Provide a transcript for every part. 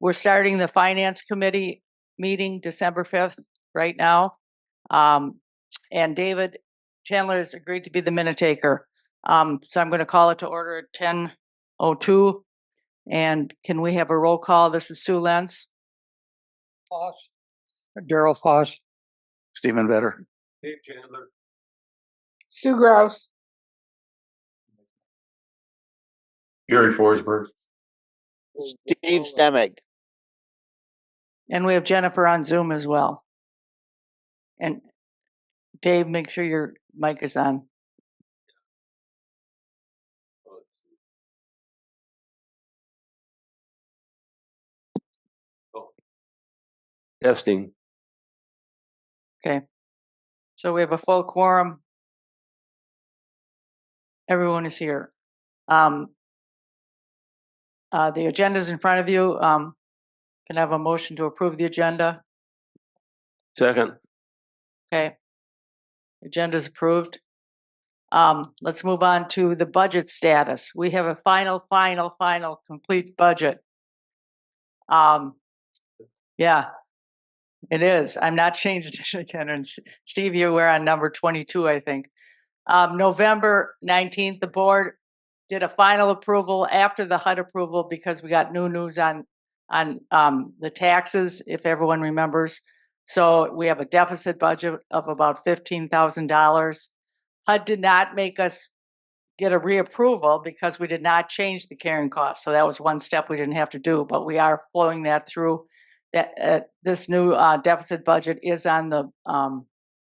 we're starting the finance committee meeting December 5th right now. And David Chandler has agreed to be the minute taker. So I'm going to call it to order at 10:02. And can we have a roll call? This is Sue Lentz. Foss. Daryl Foss. Stephen Vetter. Dave Chandler. Sue Grouse. Gary Forsberg. Steve Stemig. And we have Jennifer on Zoom as well. And Dave, make sure your mic is on. Testing. Okay. So we have a full quorum. Everyone is here. The agenda is in front of you. Can I have a motion to approve the agenda? Second. Okay. Agenda is approved. Let's move on to the budget status. We have a final complete budget. Yeah, it is. I'm not changing it again. And Steve, you were on number 22, I think. November 19th, the board did a final approval after the HUD approval because we got new news on the taxes, if everyone remembers. So we have a deficit budget of about $15,000. HUD did not make us get a reapproval because we did not change the carrying cost. So that was one step we didn't have to do, but we are flowing that through. That this new deficit budget is on the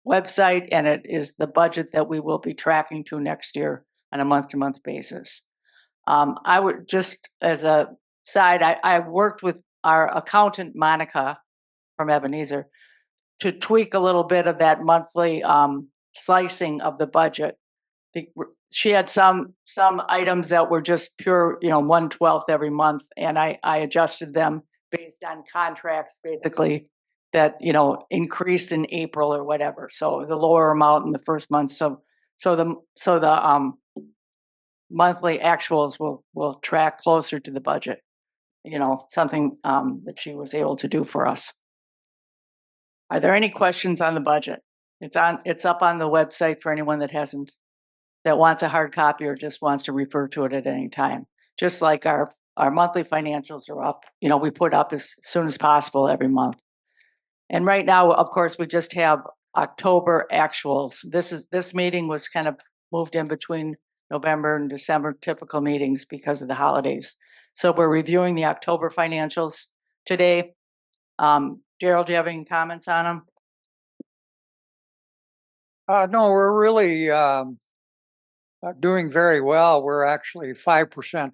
website, and it is the budget that we will be tracking to next year on a month-to-month basis. I would just, as a side, I worked with our accountant, Monica, from Ebenezer, to tweak a little bit of that monthly slicing of the budget. She had some items that were just pure, 1/12 every month, and I adjusted them based on contracts, basically, that increased in April or whatever. So the lower amount in the first month. So the monthly actuals will track closer to the budget. Something that she was able to do for us. Are there any questions on the budget? It's up on the website for anyone that wants a hard copy or just wants to refer to it at any time. Just like our monthly financials are up, we put up as soon as possible every month. And right now, of course, we just have October actuals. This meeting was kind of moved in between November and December typical meetings because of the holidays. So we're reviewing the October financials today. Daryl, do you have any comments on them? No, we're really doing very well. We're actually 5%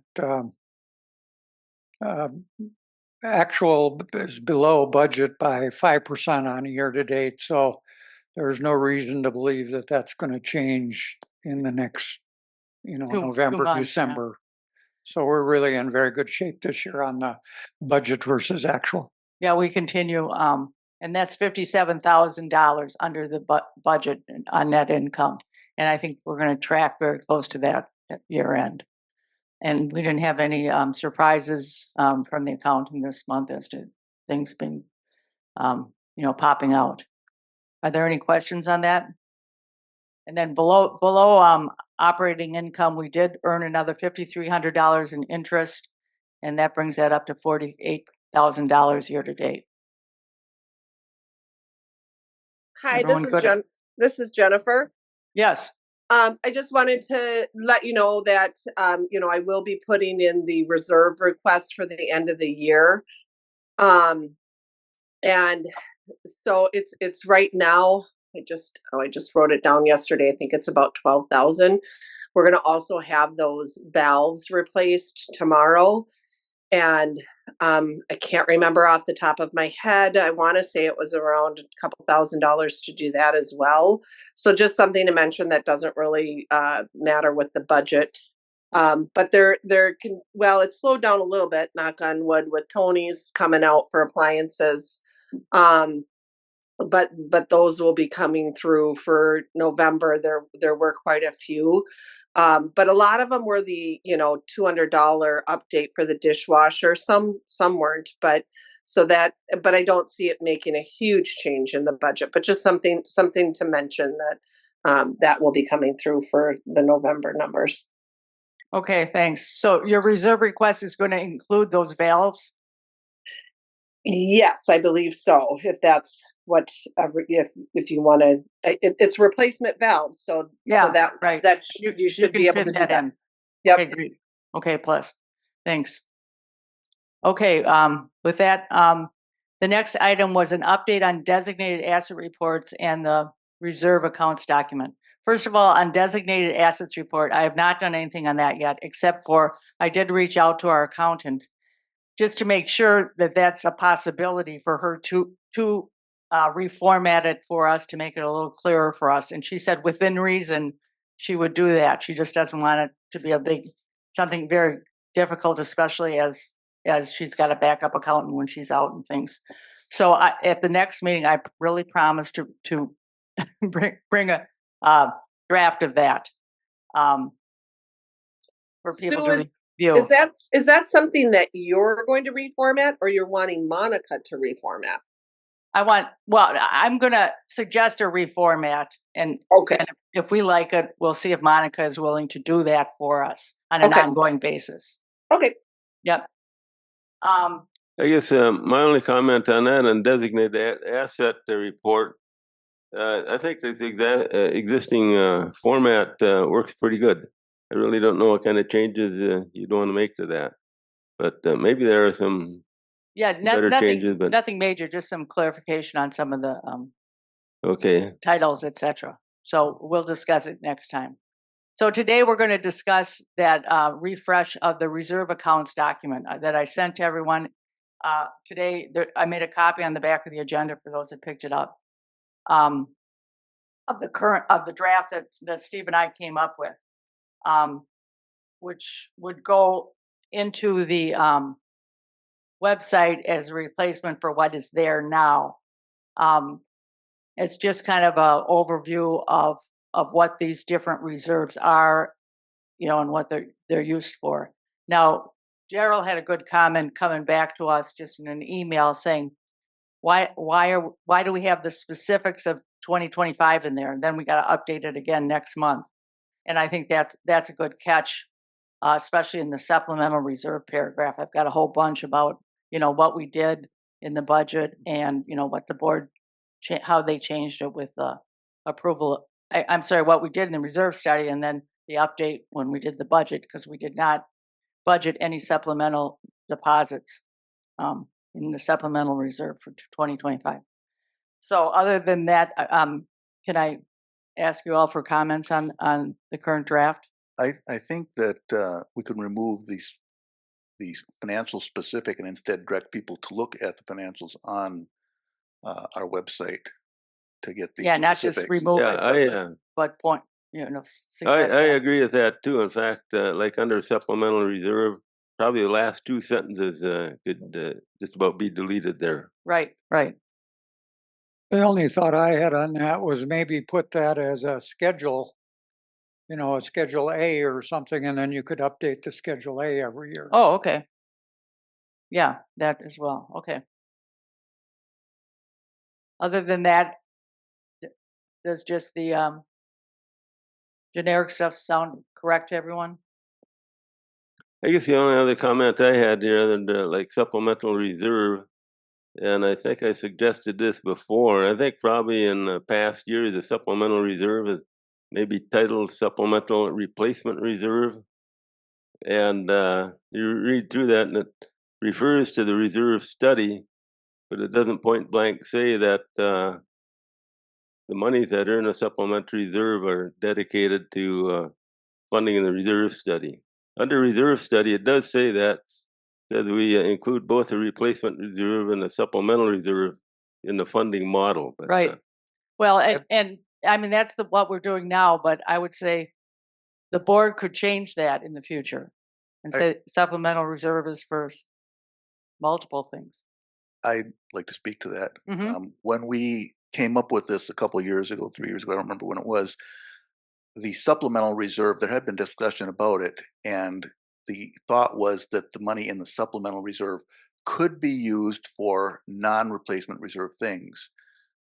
actual is below budget by 5% on a year to date. So there's no reason to believe that that's going to change in the next, November, 2 months, December. Yeah. So we're really in very good shape this year on the budget versus actual. Yeah, we continue. And that's $57,000 under the budget on net income. And I think we're going to track very close to that at year end. And we didn't have any surprises from the accounting this month as to things being, popping out. Are there any questions on that? And then below operating income, we did earn another $5,300 in interest, and that brings that up to $48,000 year to date. Hi, this is Jennifer. Yes. I just wanted to let you know that, I will be putting in the reserve request for the end of the year. And so it's right now, I just wrote it down yesterday. I think it's about 12,000. We're going to also have those valves replaced tomorrow. And I can't remember off the top of my head. I want to say it was around a couple $1,000s to do that as well. So just something to mention that doesn't really matter with the budget. But it slowed down a little bit, knock on wood, with Tony's coming out for appliances. But those will be coming through for November. There were quite a few. But a lot of them were the, $200 update for the dishwasher. Some weren't, but but I don't see it making a huge change in the budget, but just something to mention that that will be coming through for the November numbers. Okay, thanks. So your reserve request is going to include those valves? Yes, I believe so. If that's what, if you want to, it's replacement valves. So Yeah, that right. you should can be able fit to do that that. in. Yep. Okay, great. Okay, plus. Thanks. Okay, with that, the next item was an update on designated asset reports and the reserve accounts document. First of all, on designated assets report, I have not done anything on that yet, except for I did reach out to our accountant just to make sure that that's a possibility for her to reformat it for us to make it a little clearer for us. And she said within reason she would do that. She just doesn't want it to be something very difficult, especially as she's got a backup accountant when she's out and things. So at the next meeting, I really promise to bring a draft of that for people Sue, to review. is that something that you're going to reformat, or you're wanting Monica to reformat? I'm going to suggest a reformat, and Okay. and if we like it, we'll see if Monica is willing to do that for us on an Okay. ongoing basis. Okay. Yep. I guess my only comment on that and designated asset report, I think the existing format works pretty good. I really don't know what kind of changes you'd want to make to that, but maybe there are some better changes. But nothing major, just some clarification on some of the okay, titles, etc. So we'll discuss it next time. So today we're going to discuss that refresh of the reserve accounts document that I sent to everyone. Today, I made a copy on the back of the agenda for those that picked it up, of the draft that Steve and I came up with, which would go into the website as a replacement for what is there now. It's just kind of an overview of what these different reserves are, and what they're used for. Now, Gerald had a good comment coming back to us just in an email saying, why do we have the specifics of 2025 in there? And then we got to update it again next month. And I think that's a good catch, especially in the supplemental reserve paragraph. I've got a whole bunch about, what we did in the budget and, what the board, how they changed it with the approval. I'm sorry, what we did in the reserve study, and then the update when we did the budget, because we did not budget any supplemental deposits in the supplemental reserve for 2025. So other than that, can I ask you all for comments on the current draft? I think that we could remove these financial specific and instead direct people to look at the financials on our website to get these. Yeah, not just specifics. remove yeah, it, but point, I suggest that. agree with that too. In fact, like under supplemental reserve, probably the last two sentences could just about be deleted there. Right. The only thought I had on that was maybe put that as a schedule, a Schedule A or something, and then you could update the Schedule A every year. Oh, okay. Yeah, that as well. Okay. Other than that, does just the generic stuff sound correct to everyone? I guess the only other comment I had here, other than like supplemental reserve, and I think I suggested this before. I think probably in the past years, the supplemental reserve is maybe titled supplemental replacement reserve, and you read through that, and it refers to the reserve study, but it doesn't point blank say that the monies that are in a supplementary reserve are dedicated to funding in the reserve study. Under reserve study, it does say that we include both a replacement reserve and a supplemental reserve in the funding model. But, Right. Well, and I mean, that's what we're doing now, but I would say the board could change that in the future and say supplemental reserve is for multiple things. I'd like to speak to that. Mhm. When we came up with this a couple of years ago, 3 years ago, I don't remember when it was, the supplemental reserve, there had been discussion about it, and the thought was that the money in the supplemental reserve could be used for non-replacement reserve things.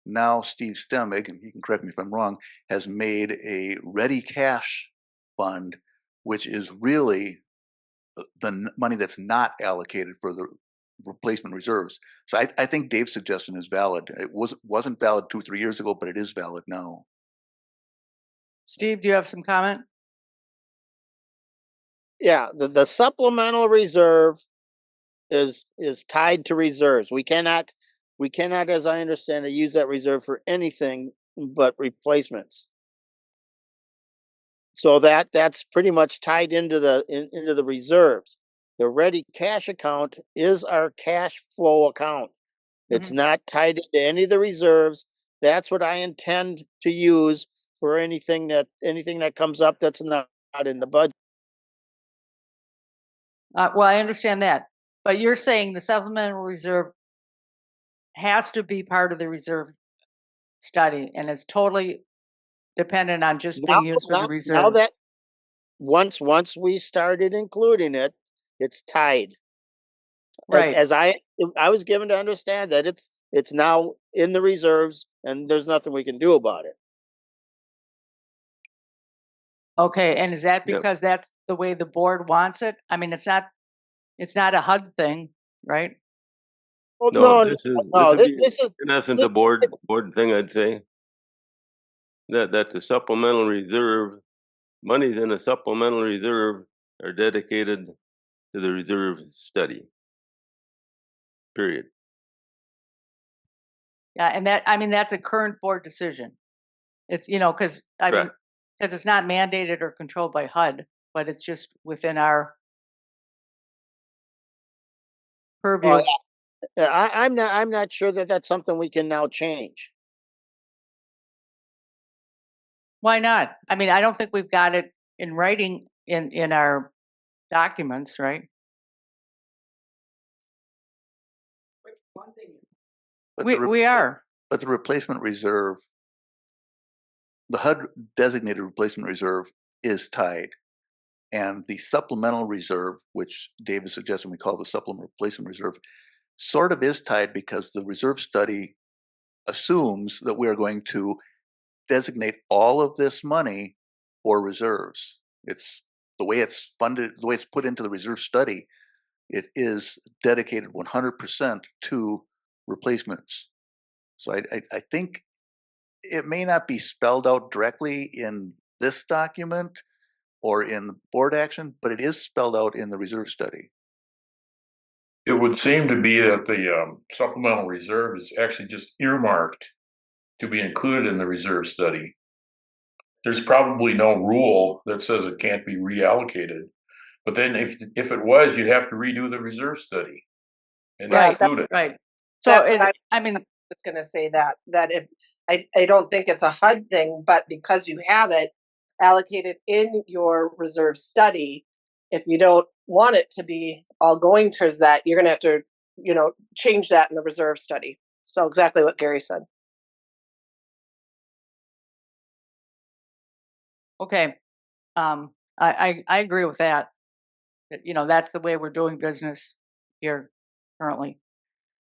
Now Steve Stemig, and he can correct me if I'm wrong, has made a ready cash fund, which is really the money that's not allocated for the replacement reserves. So I think Dave's suggestion is valid. It wasn't valid 2-3 years ago, but it is valid now. Steve, do you have some comment? Yeah, the supplemental reserve is tied to reserves. We cannot, as I understand it, use that reserve for anything but replacements. So that's pretty much tied into the reserves. The ready cash account is our cash flow account. It's not tied into any of the reserves. That's what I intend to use for anything that comes up that's not in the budget. Well, I understand that, but you're saying the supplemental reserve has to be part of the reserve study, and it's totally dependent on just being used for the Now reserve. that once we started including it, it's tied. Right. As I was given to understand that it's now in the reserves and there's nothing we can do about it. Okay, and is that Yep. because that's the way the board wants it? I mean, it's not a HUD thing, right? Well, No, no, this is no, this would be this is in essence this- a board thing. I'd say that the supplemental reserve monies in a supplemental reserve are dedicated to the reserve study. Period. Yeah, and that's a current board decision. It's because Correct. it's not mandated or controlled by HUD, but it's just within our purview. well, I'm not sure that that's something we can now change. Why not? I mean, I don't think we've got it in writing in our documents, right? But We are. But the replacement reserve, the HUD designated replacement reserve is tied. And the supplemental reserve, which Dave is suggesting we call the supplemental replacement reserve, sort of is tied because the reserve study assumes that we are going to designate all of this money for reserves. It's the way it's funded, the way it's put into the reserve study, it is dedicated 100% to replacements. So I think it may not be spelled out directly in this document or in board action, but it is spelled out in the reserve study. It would seem to be that the supplemental reserve is actually just earmarked to be included in the reserve study. There's probably no rule that says it can't be reallocated. But then if it was, you'd have to redo the reserve study and Right. exclude it. Right. So That's what I mean, was going to say that if I don't think it's a HUD thing, but because you have it allocated in your reserve study, if you don't want it to be all going towards that, you're going to have to, change that in the reserve study. So exactly what Gary said. okay. I agree with that. That's the way we're doing business here currently.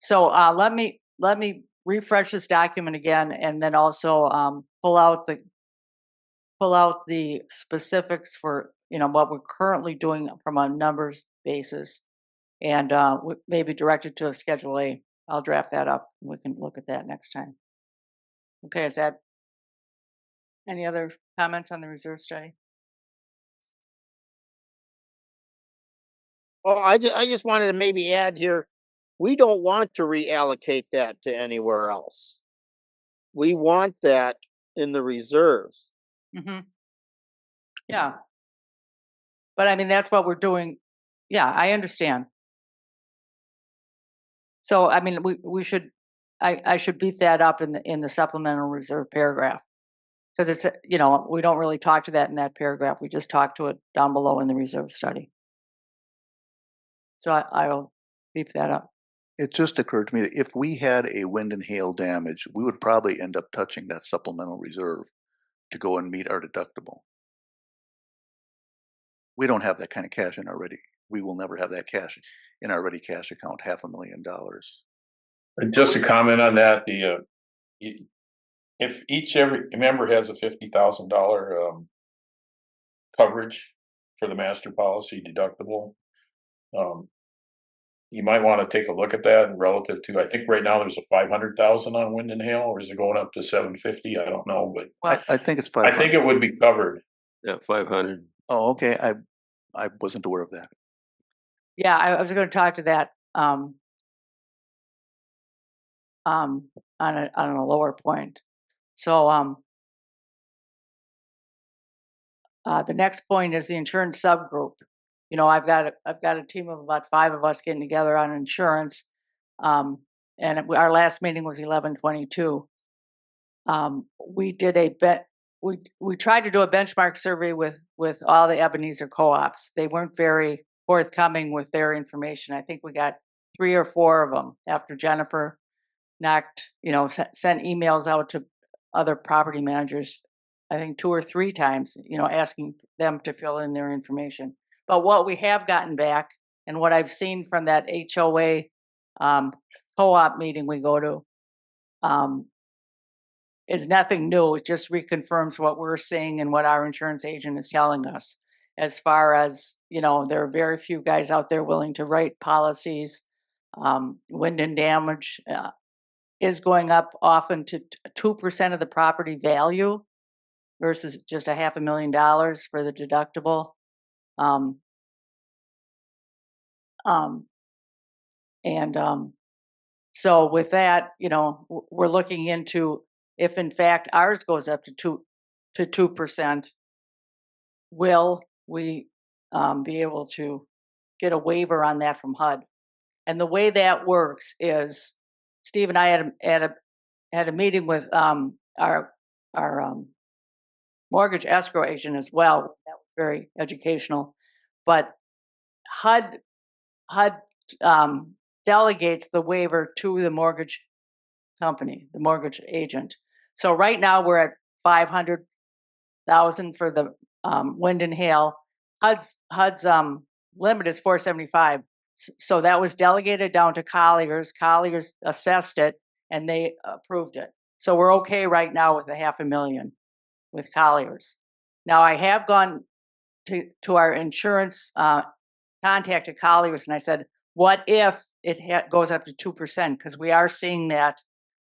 So let me refresh this document again, and then also pull out the specifics for what we're currently doing from a numbers basis, and maybe direct it to a Schedule A. I'll draft that up. And we can look at that next time. Okay, is that any other comments on the reserve study? Oh, I just wanted to maybe add here, we don't want to reallocate that to anywhere else. We want that in the reserves. Mm-hmm. Yeah. But I mean, that's what we're doing. Yeah, I understand. So, I mean, we should, I should beef that up in the supplemental reserve paragraph. Because it's, we don't really talk to that in that paragraph. We just talk to it down below in the reserve study. So I'll beef that up. It just occurred to me that if we had a wind and hail damage, we would probably end up touching that supplemental reserve to go and meet our deductible. We don't have that kind of cash in our ready. We will never have that cash in our ready cash account, $500,000. And just to comment on that, if every member has a $50,000 coverage for the master policy deductible, you might want to take a look at that relative to. I think right now there's a 500,000 on wind and hail, or is it going up to 750? I don't know, but I think it's I 500. think it would be covered. Yeah, 500. Oh, okay. I wasn't aware of that. Yeah, I was going to talk to that on a lower point. So the next point is the insurance subgroup. You know, I've got a team of about 5 of us getting together on insurance, and our last meeting was 11/22. We did we tried to do a benchmark survey with all the Ebenezer co-ops. They weren't very forthcoming with their information. I think we got 3 or 4 of them after Jennifer sent emails out to other property managers, I think 2 or 3 times, asking them to fill in their information. But what we have gotten back, and what I've seen from that HOA co-op meeting we go to, is nothing new. It just reconfirms what we're seeing and what our insurance agent is telling us. As far as, there are very few guys out there willing to write policies. Wind and damage is going up often to 2% of the property value versus just $500,000 for the deductible. So with that, we're looking into if in fact ours goes up to 2%, will we be able to get a waiver on that from HUD? And the way that works is, Steve and I had a meeting with our mortgage escrow agent as well. That was very educational. But HUD delegates the waiver to the mortgage company, the mortgage agent. So right now we're at 500,000 for the wind and hail. HUD's limit is 475. So that was delegated down to Colliers. Colliers assessed it and they approved it. So we're okay right now with the $500,000 with Colliers. Now I have gone to our insurance contacted Colliers and I said, what if it goes up to 2%? Because we are seeing that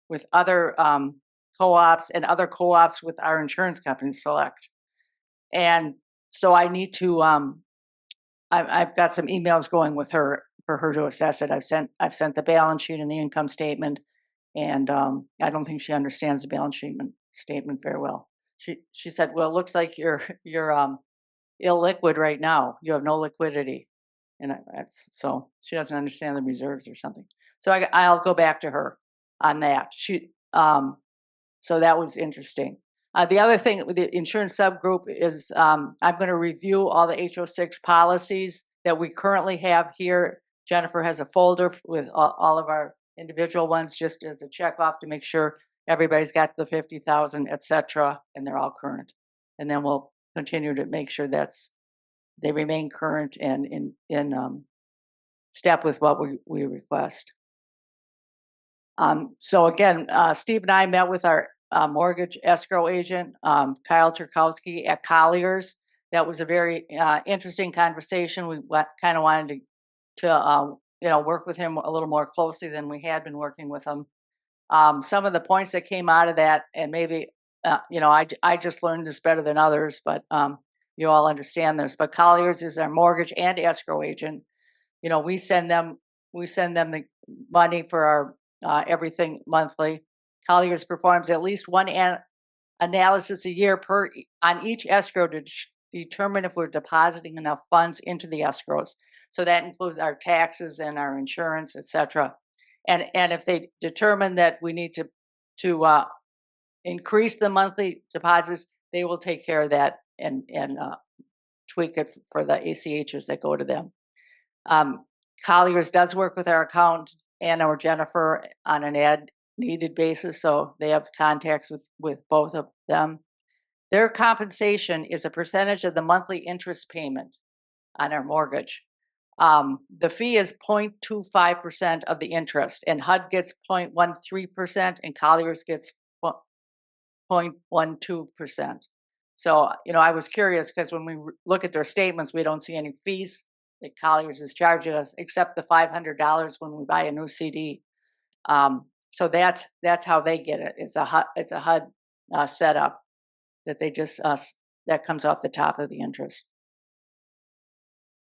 with other co-ops and other co-ops with our insurance company Select. And so I need to, I've got some emails going with her for her to assess it. I've sent the balance sheet and the income statement, and I don't think she understands the balance statement very well. She said, well, it looks like you're illiquid right now. You have no liquidity. And so she doesn't understand the reserves or something. So I'll go back to her on that. So that was interesting. The other thing with the insurance subgroup is I'm going to review all the HO6 policies that we currently have here. Jennifer has a folder with all of our individual ones just as a check off to make sure everybody's got the 50,000, et cetera, and they're all current. And then we'll continue to make sure they remain current and in step with what we request. So again, Steve and I met with our mortgage escrow agent, Kyle Turkowski at Colliers. That was a very interesting conversation. We kind of wanted to work with him a little more closely than we had been working with him. Some of the points that came out of that, and maybe I just learned this better than others, but you all understand this. But Colliers is our mortgage and escrow agent. We send them the money for our everything monthly. Colliers performs at least one analysis a year on each escrow to determine if we're depositing enough funds into the escrows. So that includes our taxes and our insurance, et cetera. And if they determine that we need to increase the monthly deposits, they will take care of that and tweak it for the ACHs that go to them. Colliers does work with our accountant and or Jennifer on an ad-needed basis, so they have contacts with both of them. Their compensation is a percentage of the monthly interest payment. on our mortgage. The fee is 0.25% of the interest, and HUD gets 0.13% and Colliers gets 0.12%. So, I was curious because when we look at their statements, we don't see any fees that Colliers is charging us except the $500 when we buy a new CD. So that's how they get it. It's a HUD setup that they just that comes off the top of the interest.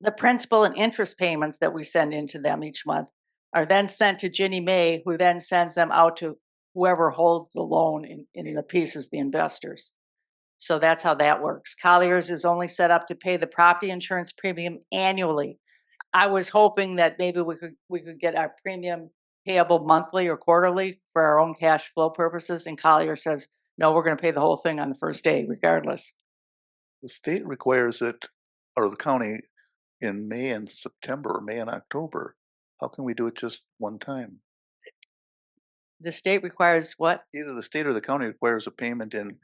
The principal and interest payments that we send into them each month are then sent to Ginnie Mae, who then sends them out to whoever holds the loan in the pieces, the investors. So that's how that works. Colliers is only set up to pay the property insurance premium annually. I was hoping that maybe we could get our premium payable monthly or quarterly for our own cash flow purposes. And Colliers says, no, we're going to pay the whole thing on the first day, regardless. The state requires it, or the county, in May and September, or May and October. How can we do it just one time? The state requires what? Either the state or the county requires a payment in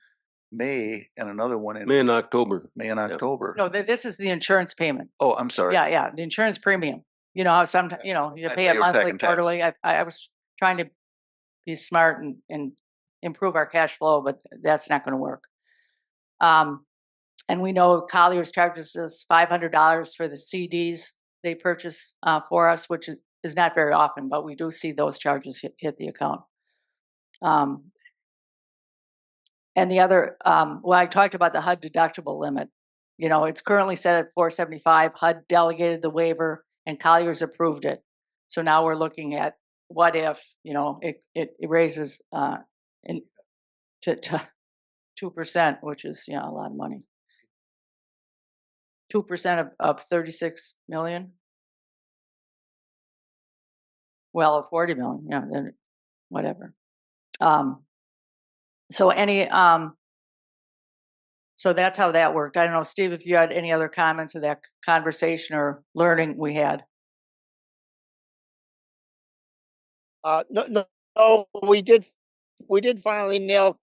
May and another one in May and October. May and October. No, this is the insurance payment. Oh, I'm sorry. Yeah, the insurance premium. You know how sometimes, you I pay thought it you were monthly, packing tax. quarterly. I was trying to be smart and improve our cash flow, but that's not going to work. And we know Colliers charges us $500 for the CDs they purchase for us, which is not very often, but we do see those charges hit the account. And the other, I talked about the HUD deductible limit. It's currently set at $475. HUD delegated the waiver, and Colliers approved it. So now we're looking at what if it raises to 2%, which is a lot of money. 2% of 36 million. Well, of 40 million, then whatever. So so that's how that worked. I don't know, Steve, if you had any other comments of that conversation or learning we had. No, we did finally nail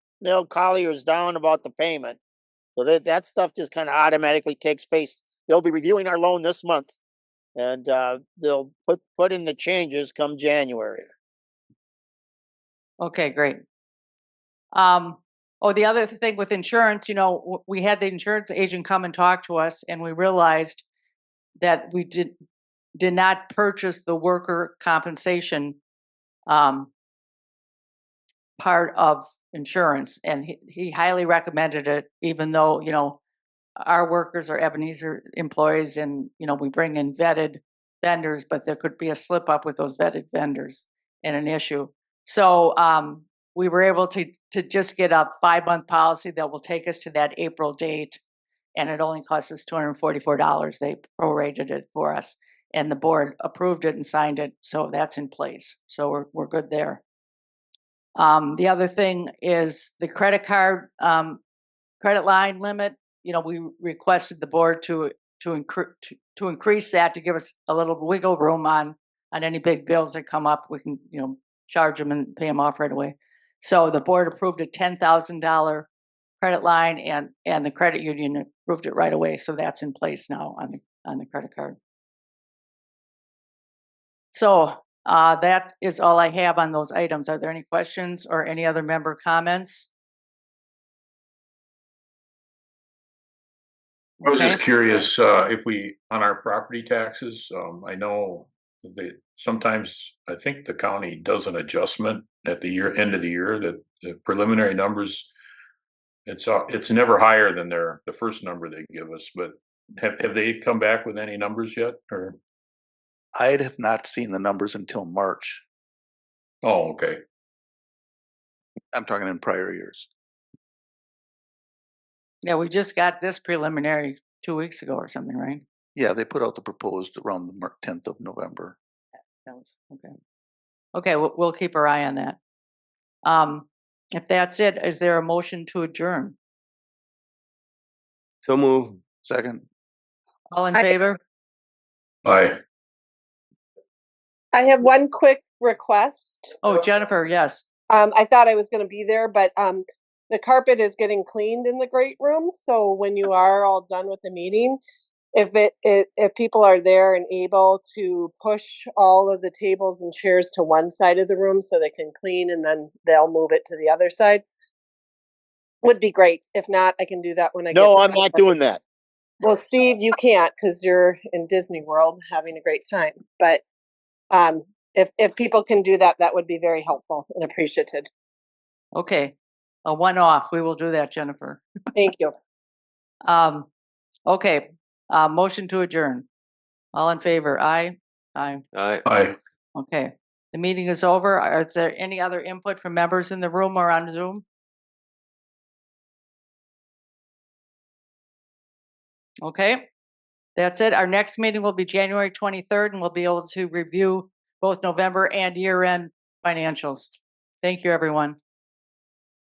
Colliers down about the payment. So that stuff just kind of automatically takes place. They'll be reviewing our loan this month, and they'll put in the changes come January. Okay, great. The other thing with insurance, we had the insurance agent come and talk to us, and we realized that we did not purchase the worker compensation part of insurance, and he highly recommended it, even though our workers are Ebenezer employees, and we bring in vetted vendors, but there could be a slip up with those vetted vendors and an issue. So we were able to just get a 5-month policy that will take us to that April date, and it only cost us $244. They prorated it for us, and the board approved it and signed it, so that's in place. So we're good there. The other thing is the credit card credit line limit. We requested the board to increase that to give us a little wiggle room on any big bills that come up. We can charge them and pay them off right away. So the board approved a $10,000 credit line, and the credit union approved it right away. So that's in place now on the credit card. So that is all I have on those items. Are there any questions or any other member comments? I was just Okay. curious if we, on our property taxes, I know that sometimes I think the county does an adjustment at the end of the year, that the preliminary numbers, it's never higher than the first number they give us. But have they come back with any numbers yet? Or I'd have not seen the numbers until March. oh, okay. I'm talking in prior years. Yeah, we just got this preliminary 2 weeks ago or something, right? Yeah, they put out the proposed around the 10th of November. That was okay. Okay, we'll keep our eye on that. If that's it, is there a motion to adjourn? So move. Second. All in favor? Aye. I have one quick request. Oh, Jennifer, yes. I thought I was going to be there, but the carpet is getting cleaned in the great room. So when you are all done with the meeting, if people are there and able to push all of the tables and chairs to one side of the room so they can clean and then they'll move it to the other side, would be great. If not, I can do that when I get No, back. I'm not doing that. Well, Steve, you can't because you're in Disney World having a great time. But if people can do that, that would be very helpful and appreciated. Okay, a one-off. We will do that, Jennifer. Thank you. Okay, motion to adjourn. All in favor? Aye. Aye. Aye. Okay, the meeting is over. Is there any other input from members in the room or on Zoom? Okay, that's it. Our next meeting will be January 23rd, and we'll be able to review both November and year-end financials. Thank you, everyone.